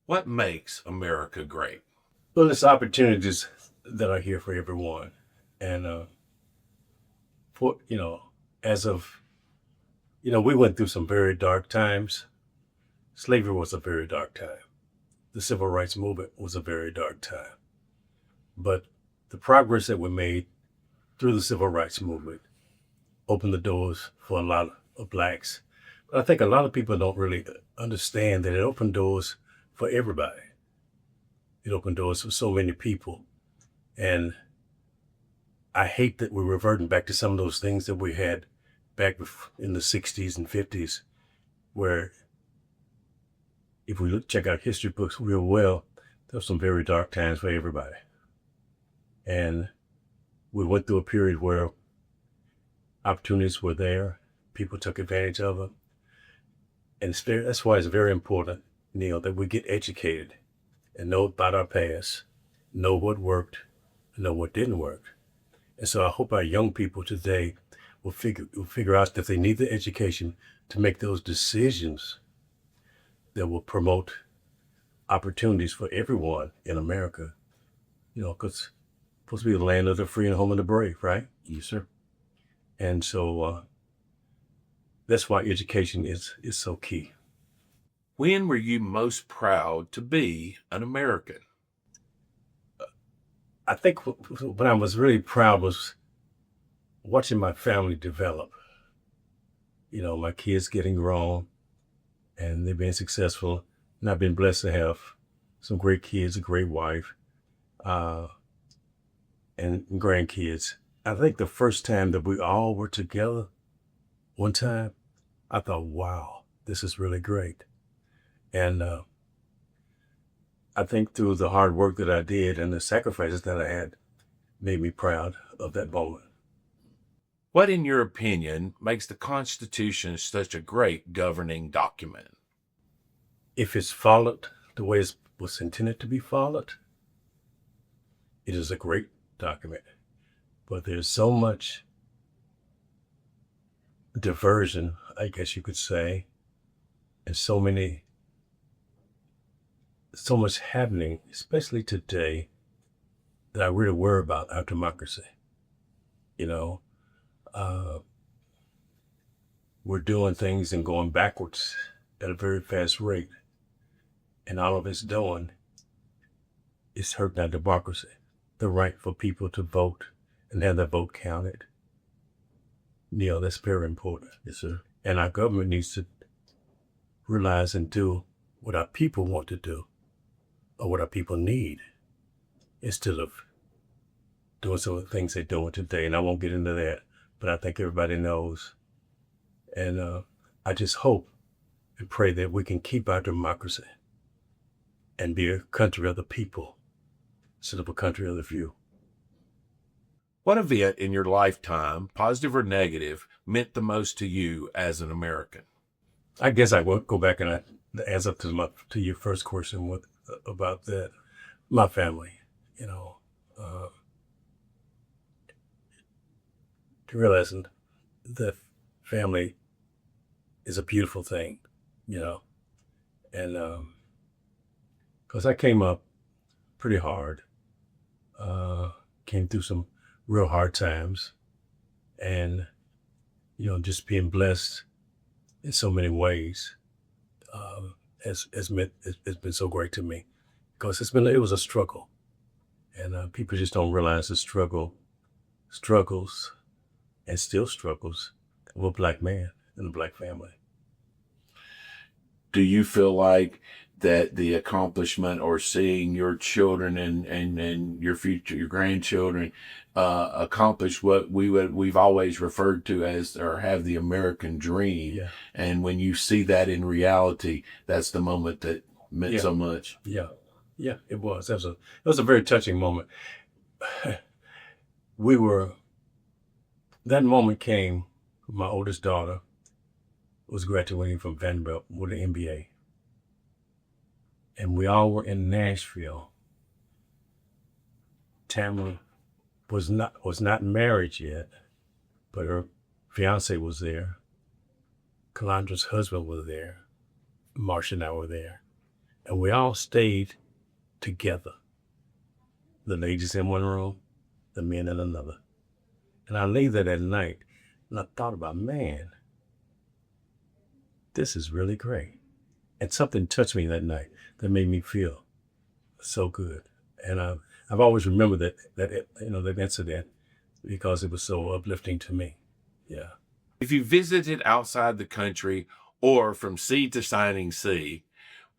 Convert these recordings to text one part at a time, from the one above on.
What makes America great? Well, there's opportunities that are here for everyone, and for as of we went through some very dark times. Slavery was a very dark time. The civil rights movement was a very dark time. But the progress that we made through the civil rights movement opened the doors for a lot of blacks. But I think a lot of people don't really understand that it opened doors for everybody. It opened doors for so many people. And I hate that we're reverting back to some of those things that we had back in the 60s and 50s, where if we check out history books real well, there were some very dark times for everybody. And we went through a period where opportunities were there, people took advantage of them. And that's why it's very important, Neil, that we get educated and know about our past, know what worked, and know what didn't work. And so I hope our young people today will figure out that they need the education to make those decisions that will promote opportunities for everyone in America. Because it's supposed to be the land of the free and home of the brave, right? Yes, sir. And so that's why education is so key. When were you most proud to be an American? I think what I was really proud was watching my family develop. My kids getting grown and they've been successful. And I've been blessed to have some great kids, a great wife, and grandkids. I think the first time that we all were together one time, I thought, wow, this is really great. And I think through the hard work that I did and the sacrifices that I had made me proud of that moment. What, in your opinion, makes the Constitution such a great governing document? If it's followed the way it was intended to be followed, it is a great document. But there's so much diversion, I guess you could say, and so much happening, especially today, that I really worry about our democracy. We're doing things and going backwards at a very fast rate. And all of it's doing is hurting our democracy, the right for people to vote and have their vote counted. That's very important. Yes, sir. And our government needs to realize and do what our people want to do or what our people need instead of doing some of the things they're doing today. And I won't get into that, but I think everybody knows. And I just hope and pray that we can keep our democracy and be a country of the people instead of a country of the few. What event in your lifetime, positive or negative, meant the most to you as an American? I guess I will go back and answer to your first question about that. My family, to realizing that family is a beautiful thing, and because I came up pretty hard, came through some real hard times, and just being blessed in so many ways has been so great to me, because it was a struggle, and people just don't realize the struggles and still struggles of a black man and a black family. Do you feel like that the accomplishment or seeing your children and your future, your grandchildren, accomplish what we've always referred to as, or have the American dream? Yeah. And when you see that in reality, that's the moment that meant so much. Yeah, it was. It was a very touching moment. That moment came when my oldest daughter was graduating from Vanderbilt with an MBA. And we all were in Nashville. Tamara was not married yet, but her fiance was there. Calandra's husband was there. Marsha and I were there. and we all stayed together. The ladies in one room, the men in another. And I lay there that night and I thought about, man, this is really great. And something touched me that night that made me feel so good. And I've always remembered that incident because it was so uplifting to me. Yeah. If you visited outside the country or from sea to shining sea,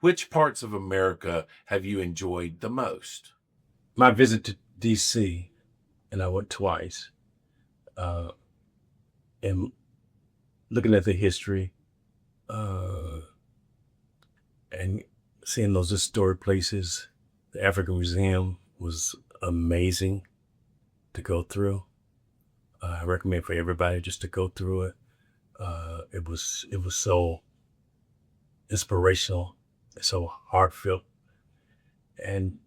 which parts of America have you enjoyed the most? My visit to DC, and I went twice, uh, and looking at the history, uh, and seeing those historic places, the African Museum was amazing to go through. I recommend for everybody just to go through it. It was so inspirational, so heartfelt, and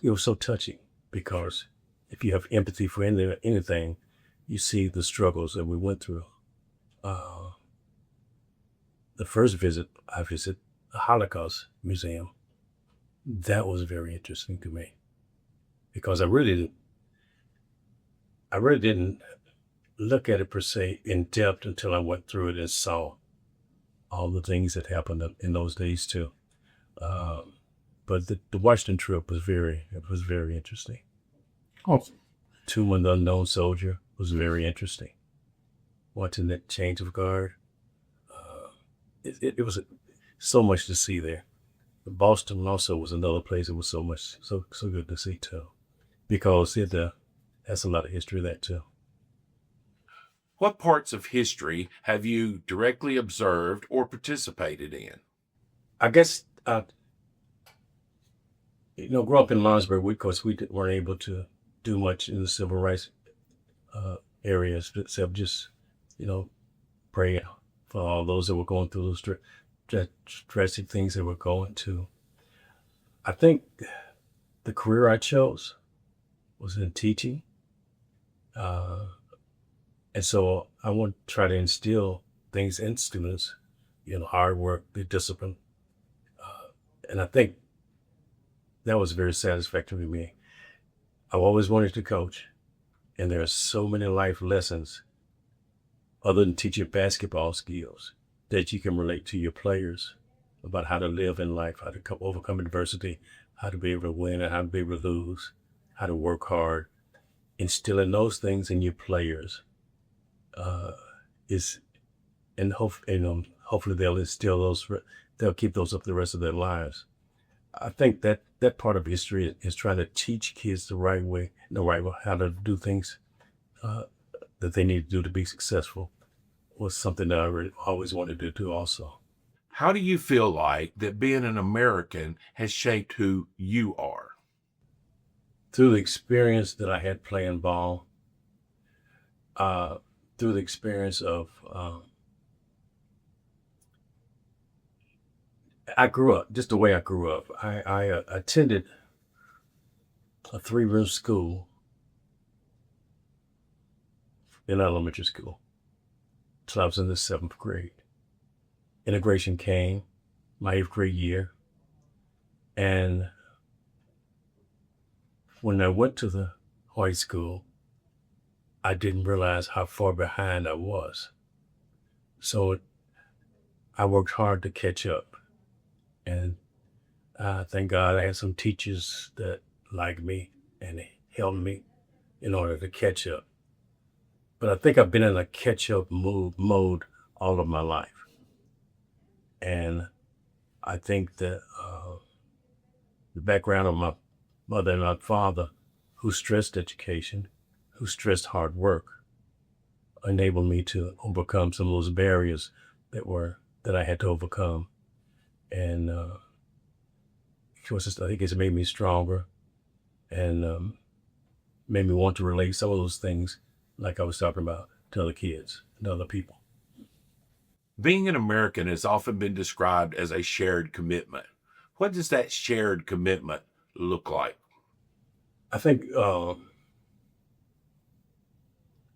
it was so touching because if you have empathy for anything, you see the struggles that we went through. Uh, the first visit, I visited the Holocaust Museum. That was very interesting to me because I really didn't look at it per se in depth until I went through it and saw all the things that happened in those days too. Um, but the Washington trip was very interesting. Awesome. Tomb of the Unknown Soldier was very interesting. Watching that change of guard, uh, it was so much to see there. Boston also was another place that was so good to see too, because it has a lot of history there too. What parts of history have you directly observed or participated in? I guess grew up in Lawrenceburg. We, of course, weren't able to do much in the civil rights areas except just you know pray for all those that were going through those drastic things they were going to. I think the career I chose was in teaching. Uh, and so I want to try to instill things in students, hard work, the discipline. And I think that was very satisfactory to me. I've always wanted to coach, and there are so many life lessons other than teaching basketball skills that you can relate to your players about how to live in life, how to overcome adversity, how to be able to win and how to be able to lose, how to work hard. Instilling those things in your players is, and hopefully they'll instill those, they'll keep those up the rest of their lives. I think that part of history is trying to teach kids the right way, how to do things uh, that they need to do to be successful was something that I really always wanted to do also. How do you feel like that being an American has shaped who you are? Through the experience that I had playing ball, uh, through the experience of, I grew up just the way I grew up. I attended a three-room school in elementary school till I was in the seventh grade. Integration came my eighth grade year. And when I went to the white school, I didn't realize how far behind I was. So I worked hard to catch up. And thank God I had some teachers that liked me and helped me in order to catch up. But I think I've been in a catch up mode all of my life. And I think that the background of my mother and my father, who stressed education, who stressed hard work, enabled me to overcome some of those barriers that I had to overcome. And of course, I think it's made me stronger and made me want to relate some of those things, like I was talking about, to other kids and other people. Being an American has often been described as a shared commitment. What does that shared commitment look like? I think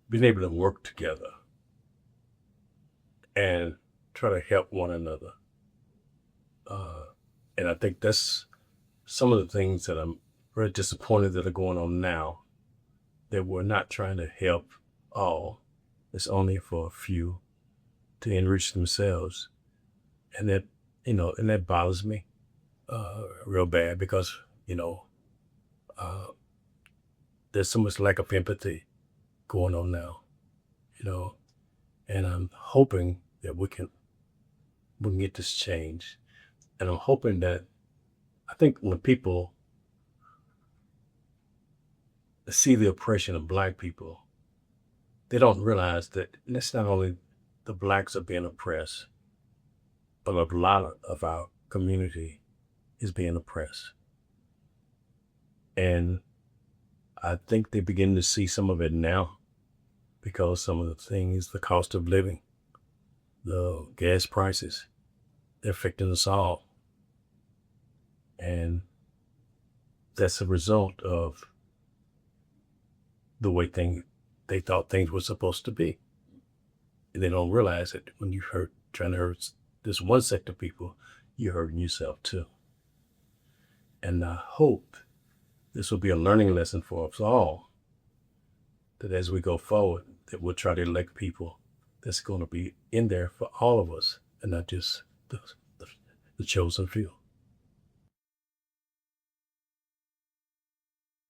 being able to work together and try to help one another, And I think that's some of the things that I'm very disappointed that are going on now, that we're not trying to help all. It's only for a few to enrich themselves. And that, and that bothers me real bad because, uh, there's so much lack of empathy going on now, you know, and I'm hoping that we can get this change. And I'm hoping that, I think when people see the oppression of Black people, they don't realize that it's not only the Blacks are being oppressed, but a lot of our community is being oppressed. And I think they begin to see some of it now because some of the things, the cost of living, the gas prices, they're affecting us all. And that's a result of the way they thought things were supposed to be. And they don't realize that when you trying to hurt this one sector of people, you're hurting yourself too. And I hope this will be a learning lesson for us all, that as we go forward, that we'll try to elect people that's going to be in there for all of us and not just the chosen few.